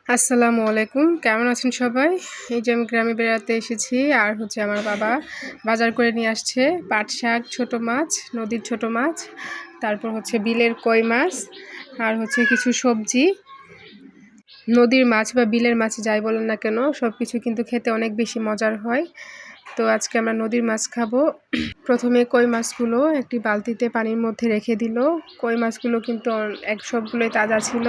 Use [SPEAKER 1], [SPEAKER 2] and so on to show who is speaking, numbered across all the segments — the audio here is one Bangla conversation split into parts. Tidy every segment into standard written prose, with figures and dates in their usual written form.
[SPEAKER 1] আসসালামু আলাইকুম, কেমন আছেন সবাই? এই যে আমি গ্রামে বেড়াতে এসেছি, আর আমার বাবা বাজার করে নিয়ে আসছে পাট শাক, ছোট মাছ, নদীর ছোট মাছ, তারপর বিলের কই মাছ, আর কিছু সবজি। নদীর মাছ বা বিলের মাছ যাই বলেন না কেন, সব কিছু কিন্তু খেতে অনেক বেশি মজার হয়। তো আজকে আমরা নদীর মাছ খাবো। প্রথমে কই মাছগুলো একটি বালতিতে পানির মধ্যে রেখে দিল। কই মাছগুলো কিন্তু সবগুলোই তাজা ছিল,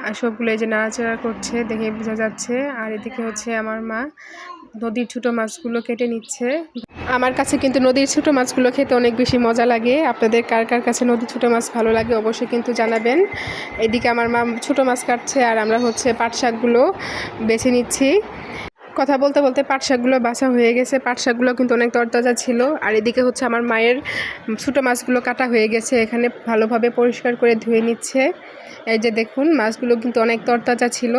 [SPEAKER 1] আর সবগুলো এই যে নাড়াচাড়া করছে, দেখে বোঝা যাচ্ছে। আর এদিকে আমার মা নদীর ছোটো মাছগুলো কেটে নিচ্ছে। আমার কাছে কিন্তু নদীর ছোটো মাছগুলো খেতে অনেক বেশি মজা লাগে। আপনাদের কার কার কাছে নদীর ছোটো মাছ ভালো লাগে অবশ্যই কিন্তু জানাবেন। এদিকে আমার মা ছোটো মাছ কাটছে, আর আমরা পাট শাকগুলো বেছে নিচ্ছি। কথা বলতে বলতে পাট শাকগুলো বাছা হয়ে গেছে। পাট শাকগুলো কিন্তু অনেক তরতাজা ছিল। আর এদিকে আমার মায়ের ছোটো মাছগুলো কাটা হয়ে গেছে, এখানে ভালোভাবে পরিষ্কার করে ধুয়ে নিচ্ছে। এই যে দেখুন, মাছগুলো কিন্তু অনেক তরতাজা ছিল,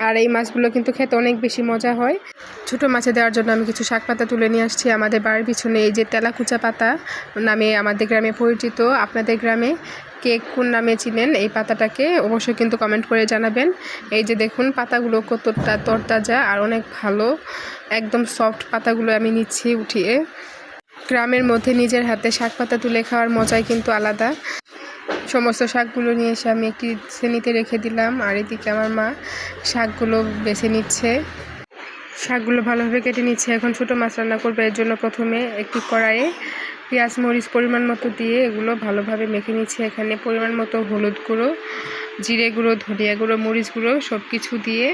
[SPEAKER 1] আর এই মাছগুলো কিন্তু খেতে অনেক বেশি মজা হয়। ছোটো মাছে দেওয়ার জন্য আমি কিছু শাক পাতা তুলে নিয়ে আসছি। আমাদের বাড়ির পিছনে এই যে তেলাকুচা পাতা নামে আমাদের গ্রামে পরিচিত। আপনাদের গ্রামে কে কোন নামে চিনেন এই পাতাটাকে অবশ্যই কিন্তু কমেন্ট করে জানাবেন। এই যে দেখুন, পাতাগুলো কতটা তরতাজা আর অনেক ভালো, একদম সফট পাতাগুলো আমি নিচ্ছি উঠিয়ে। গ্রামের মধ্যে নিজের হাতে শাক পাতা তুলে খাওয়ার মজাই কিন্তু আলাদা। সমস্ত শাকগুলো নিয়ে এসে আমি একটি শ্রেণীতে রেখে দিলাম, আর এদিকে আমার মা শাকগুলো বেছে নিচ্ছে। শাকগুলো ভালোভাবে কেটে নিচ্ছে। এখন ছোটো মাছ রান্না করবে, এর জন্য প্রথমে একটি কড়াইয়ে পেঁয়াজ মরিচ পরিমাণ মতো দিয়ে এগুলো ভালোভাবে মেখে নিচ্ছে। এখানে পরিমাণ মতো হলুদ গুঁড়ো, জিরে গুঁড়ো, ধনিয়া গুঁড়ো, মরিচ গুঁড়ো সব কিছু দিয়ে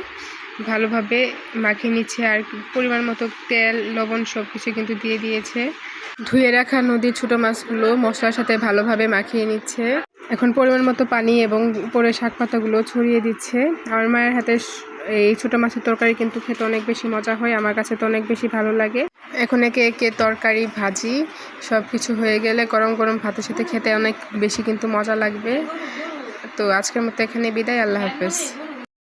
[SPEAKER 1] ভালোভাবে মাখিয়ে নিচ্ছে। আর পরিমাণ মতো তেল, লবণ সব কিছু কিন্তু দিয়ে দিয়েছে। ধুয়ে রাখা নদীর ছোটো মাছগুলো মশলার সাথে ভালোভাবে মাখিয়ে নিচ্ছে। এখন পরিমাণ মতো পানি এবং উপরে শাক পাতাগুলো ছড়িয়ে দিচ্ছে। আমার মায়ের হাতে এই ছোটো মাছের তরকারি কিন্তু খেতে অনেক বেশি মজা হয়, আমার কাছে তো অনেক বেশি ভালো লাগে। এখন একে একে তরকারি, ভাজি সব কিছু হয়ে গেলে গরম গরম ভাতের সাথে খেতে অনেক বেশি কিন্তু মজা লাগবে। তো আজকের মতো এখানে বিদায়, আল্লাহ হাফেজ।